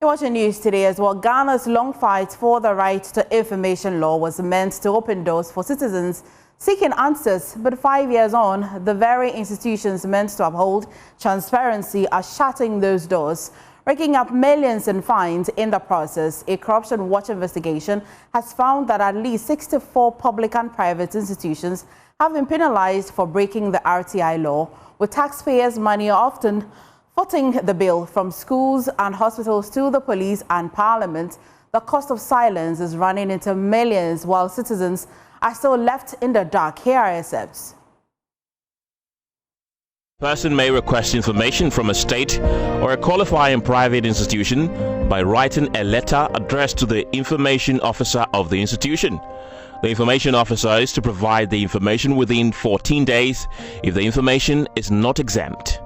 You're watching news today as well. Ghana's long fight for the right to information law was meant to open doors for citizens seeking answers. But 5 years on, the very institutions meant to uphold transparency are shutting those doors, raking up millions in fines in the process. A Corruption Watch investigation has found that at least 64 public and private institutions have been penalized for breaking the RTI law, with taxpayers' money often footing the bill. From schools and hospitals to the police and parliament. The cost of silence is running into millions while citizens are still left in the dark. Here are excerpts. A person may request information from a state or a qualifying private institution by writing a letter addressed to the information officer of the institution. The information officer is to provide the information within 14 days if the information is not exempt.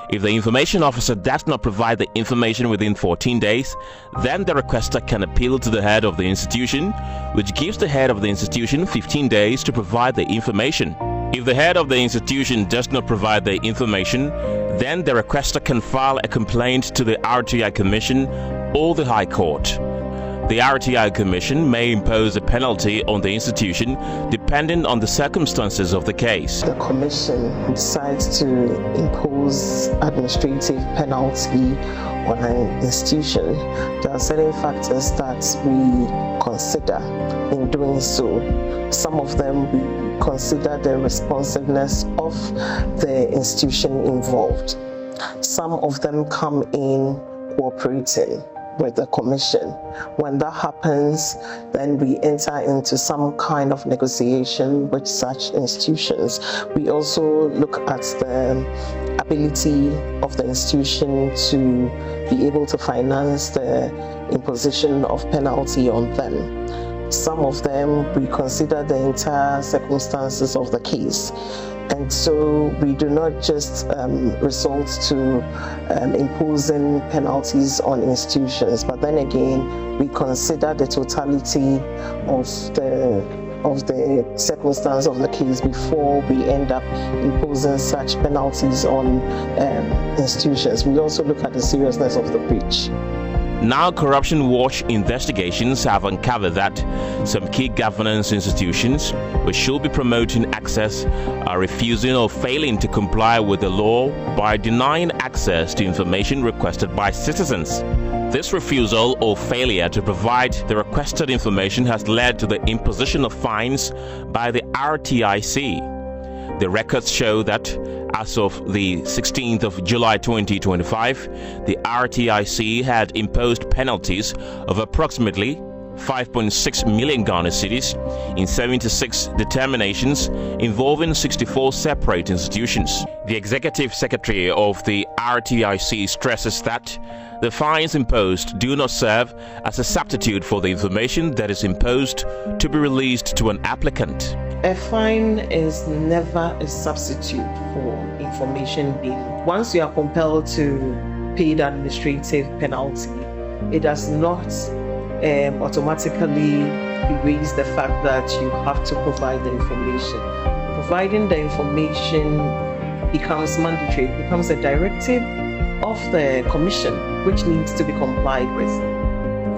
If the information officer does not provide the information within 14 days, then the requester can appeal to the head of the institution, which gives the head of the institution 15 days to provide the information. If the head of the institution does not provide the information, then the requester can file a complaint to the RTI Commission or the High Court. The RTI Commission may impose a penalty on the institution depending on the circumstances of the case. The Commission decides to impose administrative penalty on an institution. There are certain factors that we consider in doing so. Some of them we consider the responsiveness of the institution involved. Some of them come in cooperating with the Commission. When that happens, then we enter into some kind of negotiation with such institutions. We also look at the ability of the institution to be able to finance the imposition of penalty on them. Some of them we consider the entire circumstances of the case. And so we do not just resort to imposing penalties on institutions, but then again, we consider the totality of the circumstance of the case before we end up imposing such penalties on institutions. We also look at the seriousness of the breach. Now, Corruption Watch investigations have uncovered that some key governance institutions which should be promoting access are refusing or failing to comply with the law by denying access to information requested by citizens. This refusal or failure to provide the requested information has led to the imposition of fines by the RTIC. The records show that as of the 16th of July 2025, the RTIC had imposed penalties of approximately 5.6 million Ghana cedis in 76 determinations involving 64 separate institutions. The executive secretary of the RTIC stresses that the fines imposed do not serve as a substitute for the information that is imposed to be released to an applicant. A fine is never a substitute for information being. Once you are compelled to pay the administrative penalty, it does not automatically erase the fact that you have to provide the information. Providing the information becomes mandatory, it becomes a directive of the Commission, which needs to be complied with.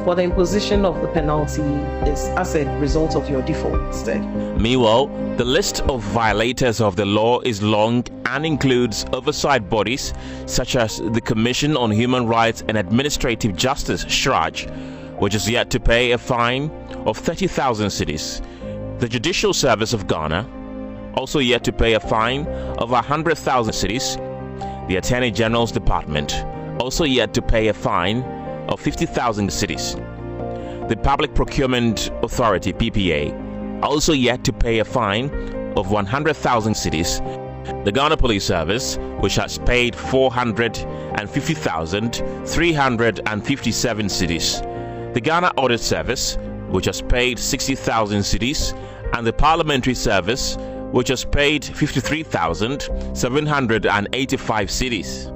For the imposition of the penalty is as a result of your default instead. Meanwhile, the list of violators of the law is long and includes oversight bodies such as the Commission on Human Rights and Administrative Justice, SHRAJ, which is yet to pay a fine of 30,000 cedis. The Judicial Service of Ghana, also yet to pay a fine of 100,000 cedis. The Attorney General's Department, also yet to pay a fine of 50,000 cedis. The Public Procurement Authority, PPA, also yet to pay a fine of 100,000 cedis. The Ghana Police Service, which has paid 450,357 cedis. The Ghana Audit Service, which has paid 60,000 cedis, and the Parliamentary Service, which has paid 53,785 cedis.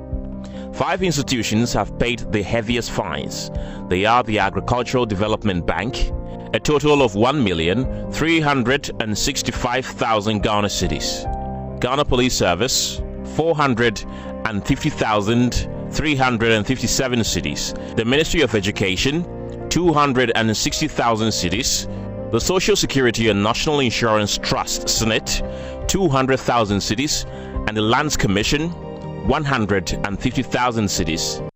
5 institutions have paid the heaviest fines. They are the Agricultural Development Bank, a total of 1,365,000 Ghana cedis. Ghana Police Service, 450,000 357 cedis. The Ministry of Education, 260,000 cedis. The Social Security and National Insurance Trust, SNIT, 200,000 cedis. And the Lands Commission, 150,000 cedis.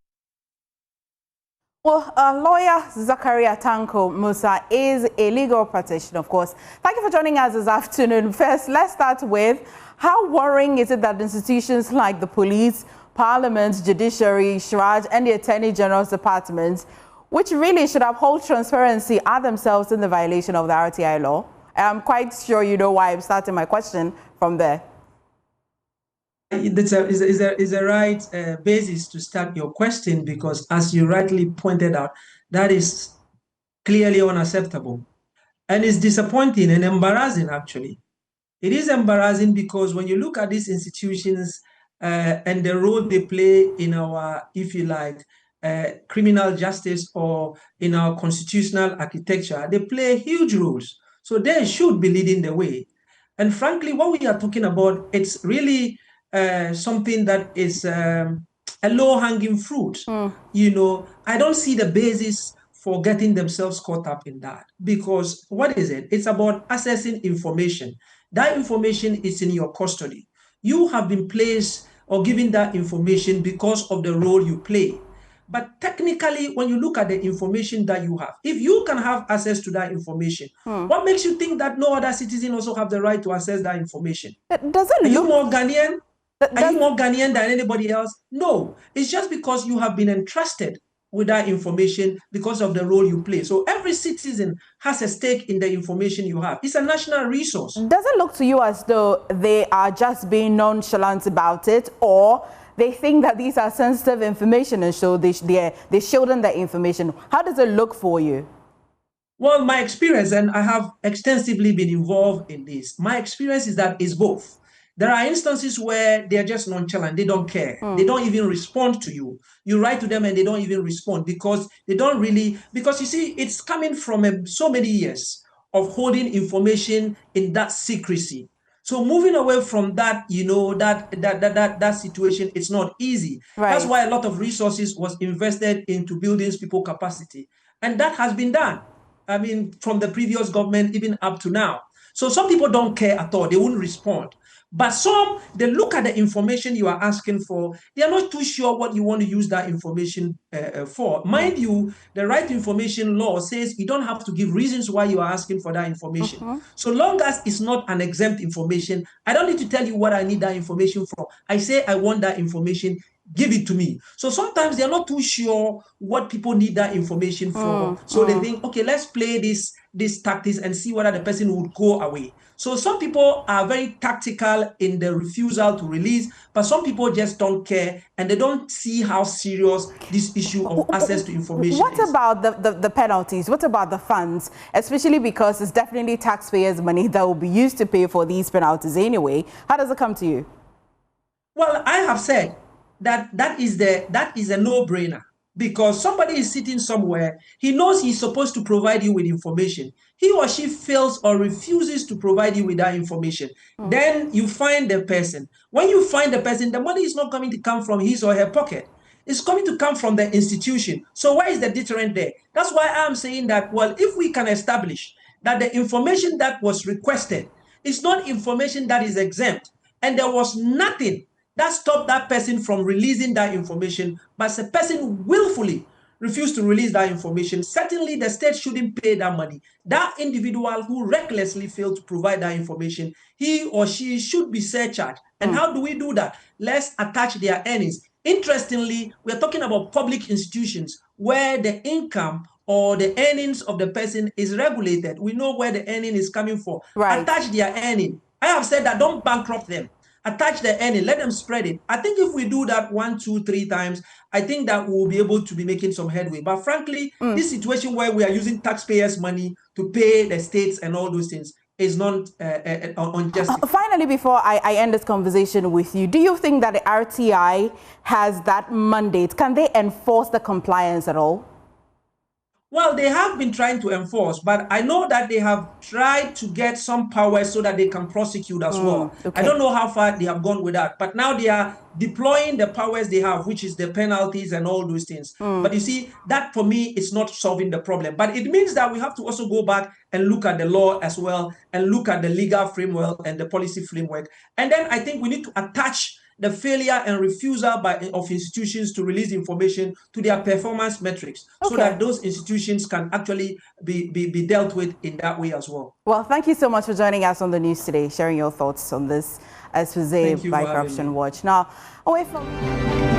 Well, lawyer Zakaria Tanko Musa is a legal practitioner, of course. Thank you for joining us this afternoon. First, let's start with how worrying is it that institutions like the police, Parliament, Judiciary, SHRAJ, and the Attorney General's departments, which really should uphold transparency, are themselves in the violation of the RTI law? I'm quite sure you know why I'm starting my question from there. It's a right basis to start your question, because as you rightly pointed out, that is clearly unacceptable. And it's disappointing and embarrassing, actually. It is embarrassing because when you look at these institutions and the role they play in our, if you like, criminal justice or in our constitutional architecture, they play huge roles. So they should be leading the way. And frankly, what we are talking about, it's really something that is a low-hanging fruit. You know, I don't see the basis for getting themselves caught up in that, because what is it? It's about accessing information. That information is in your custody. You have been placed or given that information because of the role you play. But technically, when you look at the information that you have, if you can have access to that information, what makes you think that no other citizen also have the right to access that information? Are you more Ghanaian? Are you more Ghanaian than anybody else? No. It's just because you have been entrusted with that information because of the role you play. So every citizen has a stake in the information you have. It's a national resource. Does it look to you as though they are just being nonchalant about it, or they think that these are sensitive information and so they show them the information? How does it look for you? Well, my experience, and I have extensively been involved in this, my experience is that it's both. There are instances where they're just nonchalant. They don't care. They don't even respond to you. You write to them and they don't even respond because they don't really, because you see, it's coming from so many years of holding information in that secrecy. So moving away from that, you know, that situation, it's not easy. Right. That's why a lot of resources was invested into building people's capacity. And that has been done. I mean, from the previous government, even up to now. So some people don't care at all. They wouldn't respond. But some, they look at the information you are asking for. They are not too sure what you want to use that information for. Mind you, the right to information law says you don't have to give reasons why you are asking for that information. So long as it's not an exempt information, I don't need to tell you what I need that information for. I say I want that information, give it to me. So sometimes they're not too sure what people need that information for. So they think, okay, let's play this tactics and see whether the person would go away. So some people are very tactical in the refusal to release, but some people just don't care and they don't see how serious this issue of access to information is. What about the penalties? What about the funds? Especially because it's definitely taxpayers' money that will be used to pay for these penalties anyway. How does it come to you? Well, I have said that is a no-brainer, because somebody is sitting somewhere, he knows he's supposed to provide you with information. He or she fails or refuses to provide you with that information. Then you find the person. When you find the person, the money is not coming to come from his or her pocket. It's coming to come from the institution. So where is the deterrent there? That's why I'm saying that, well, if we can establish that the information that was requested is not information that is exempt, and there was nothing that stopped that person from releasing that information, but the person willfully refused to release that information, certainly the state shouldn't pay that money. That individual who recklessly failed to provide that information, he or she should be surcharged. And how do we do that? Let's attach their earnings. Interestingly, we're talking about public institutions where the income or the earnings of the person is regulated. We know where the earning is coming from. Right. Attach their earning. I have said that don't bankrupt them. Attach the earning, let them spread it. I think if we do that 1, 2, 3 times, I think that we'll be able to be making some headway. But frankly, this situation where we are using taxpayers' money to pay the states and all those things is not unjust. Finally, before I end this conversation with you, do you think that the RTI has that mandate? Can they enforce the compliance at all? Well, they have been trying to enforce, but I know that they have tried to get some powers so that they can prosecute as well. Okay. I don't know how far they have gone with that, but now they are deploying the powers they have, which is the penalties and all those things. But you see, that for me is not solving the problem. But it means that we have to also go back and look at the law as well, and look at the legal framework and the policy framework. And then I think we need to attach the failure and refusal of institutions to release information to their performance metrics, so that those institutions can actually be dealt with in that way as well. Well, thank you so much for joining us on the news today, sharing your thoughts on this expose by Corruption Watch. Now, away from...